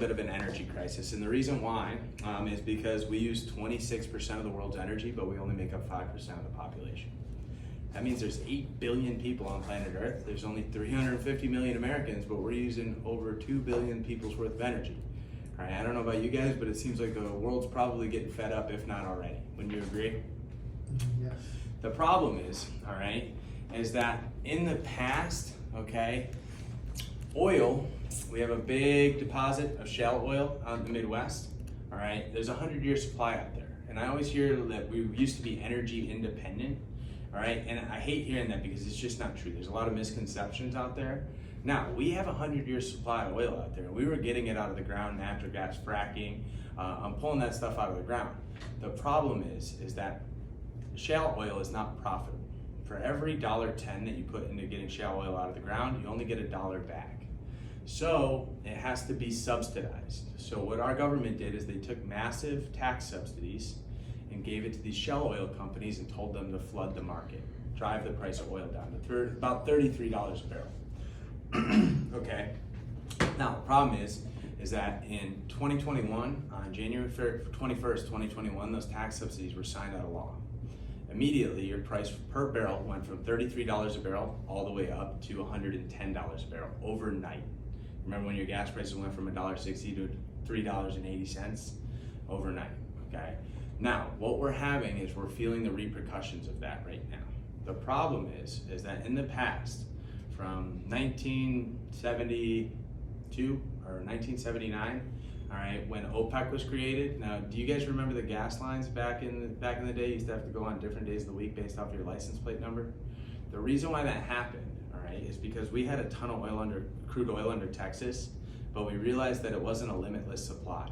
bit of an energy crisis. And the reason why is because we use 26% of the world's energy, but we only make up 5% of the population. That means there's 8 billion people on planet Earth. There's only 350 million Americans, but we're using over 2 billion people's worth of energy. All right, I don't know about you guys, but it seems like the world's probably getting fed up, if not already. Wouldn't you agree? Yes. The problem is, all right, is that in the past, okay, oil, we have a big deposit of shale oil out in the Midwest, all right? There's a 100-year supply out there. And I always hear that we used to be energy independent, all right? And I hate hearing that because it's just not true. There's a lot of misconceptions out there. Now, we have a 100-year supply of oil out there. We were getting it out of the ground, natural gas fracking. I'm pulling that stuff out of the ground. The problem is that shale oil is not profitable. For every $1.10 that you put into getting shale oil out of the ground, you only get $1 back. So it has to be subsidized. So what our government did is they took massive tax subsidies and gave it to these shale oil companies and told them to flood the market, drive the price of oil down to about $33 a barrel. Okay. Now the problem is that in 2021, on January 21st, 2021, those tax subsidies were signed out of law. Immediately, your price per barrel went from $33 a barrel all the way up to $110 a barrel overnight. Remember when your gas prices went from $1.60 to $3.80 overnight, okay? Now, what we're having is we're feeling the repercussions of that right now. The problem is that in the past, from 1972 or 1979, all right, when OPEC was created. Now, do you guys remember the gas lines back in the day? You used to have to go on different days of the week based off your license plate number. The reason why that happened, all right, is because we had a ton of crude oil under Texas, but we realized that it wasn't a limitless supply.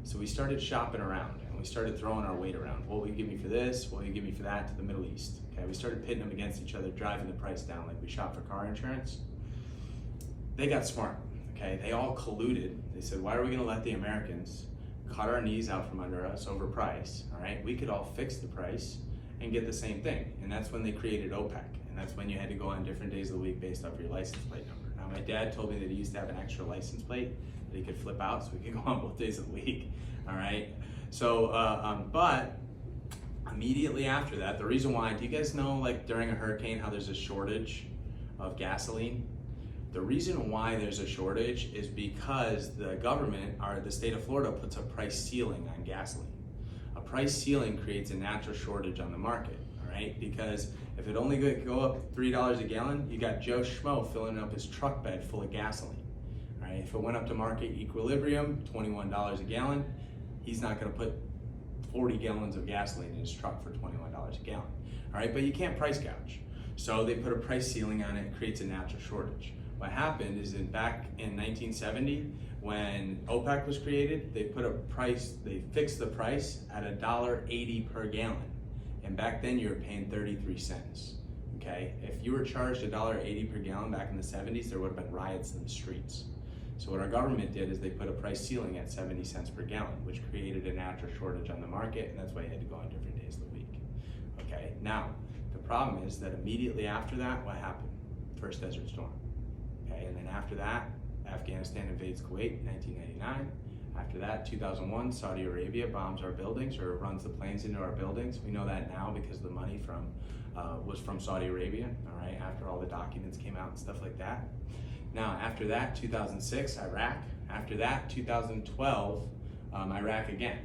So we started shopping around and we started throwing our weight around. What will you give me for this? What will you give me for that to the Middle East? Okay, we started pitting them against each other, driving the price down like we shop for car insurance. They got smart. Okay, they all colluded. They said, why are we gonna let the Americans cut our knees out from under us over price, all right? We could all fix the price and get the same thing. And that's when they created OPEC. And that's when you had to go on different days of the week based off your license plate number. Now, my dad told me that he used to have an extra license plate that he could flip out so he could go on both days of the week, all right? So, but immediately after that, the reason why, do you guys know, like during a hurricane, how there's a shortage of gasoline? The reason why there's a shortage is because the government, or the state of Florida, puts a price ceiling on gasoline. A price ceiling creates a natural shortage on the market, all right? Because if it only go up $3 a gallon, you got Joe Schmo filling up his truck bed full of gasoline, all right? If it went up to market equilibrium, $21 a gallon, he's not gonna put 40 gallons of gasoline in his truck for $21 a gallon, all right? But you can't price gouge. So they put a price ceiling on it, it creates a natural shortage. What happened is that back in 1970, when OPEC was created, they fixed the price at $1.80 per gallon. And back then you were paying 33 cents, okay? If you were charged $1.80 per gallon back in the 70s, there would have been riots in the streets. So what our government did is they put a price ceiling at 70 cents per gallon, which created a natural shortage on the market, and that's why you had to go on different days of the week, okay? Now, the problem is that immediately after that, what happened? First Desert Storm. Okay, and then after that, Afghanistan invades Kuwait in 1999. After that, 2001, Saudi Arabia bombs our buildings or runs the planes into our buildings. We know that now because the money was from Saudi Arabia, all right, after all the documents came out and stuff like that. Now, after that, 2006, Iraq. After that, 2012, Iraq again,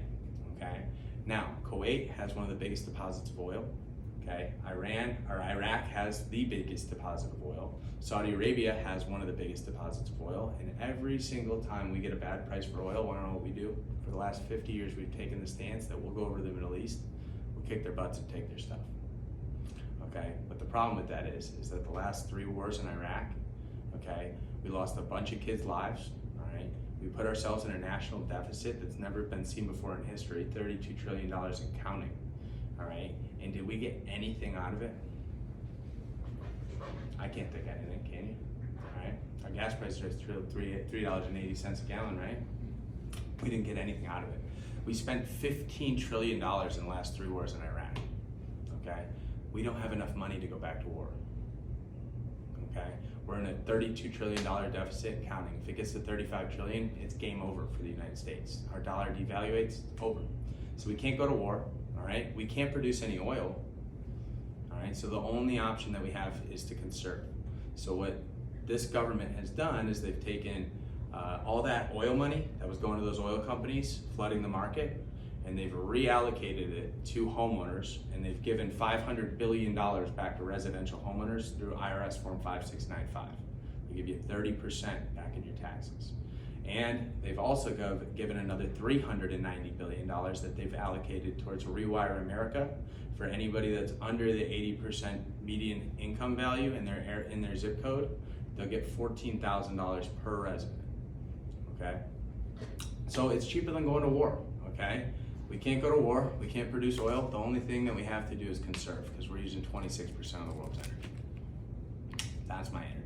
okay? Now, Kuwait has one of the biggest deposits of oil. Okay, Iraq has the biggest deposit of oil. Saudi Arabia has one of the biggest deposits of oil. And every single time we get a bad price for oil, want to know what we do? For the last 50 years, we've taken the stance that we'll go over to the Middle East, we'll kick their butts and take their stuff. Okay, but the problem with that is that the last 3 wars in Iraq, okay, we lost a bunch of kids' lives, all right? We put ourselves in a national deficit that's never been seen before in history, $32 trillion and counting. All right, and did we get anything out of it? I can't think of anything, can you? All right, our gas prices are $3.80 a gallon, right? We didn't get anything out of it. We spent $15 trillion in the last 3 wars in Iraq, okay? We don't have enough money to go back to war, okay? We're in a $32 trillion deficit and counting. If it gets to 35 trillion, it's game over for the United States. Our dollar devaluates, over. So we can't go to war, all right? We can't produce any oil, all right? So the only option that we have is to conserve. So what this government has done is they've taken all that oil money that was going to those oil companies, flooding the market, and they've reallocated it to homeowners, and they've given $500 billion back to residential homeowners through IRS Form 5695. They give you 30% back in your taxes. And they've also given another $390 billion that they've allocated towards Rewire America for anybody that's under the 80% median income value in their zip code. They'll get $14,000 per resident, okay? So it's cheaper than going to war, okay? We can't go to war, we can't produce oil. The only thing that we have to do is conserve, because we're using 26% of the world's energy. That's my energy.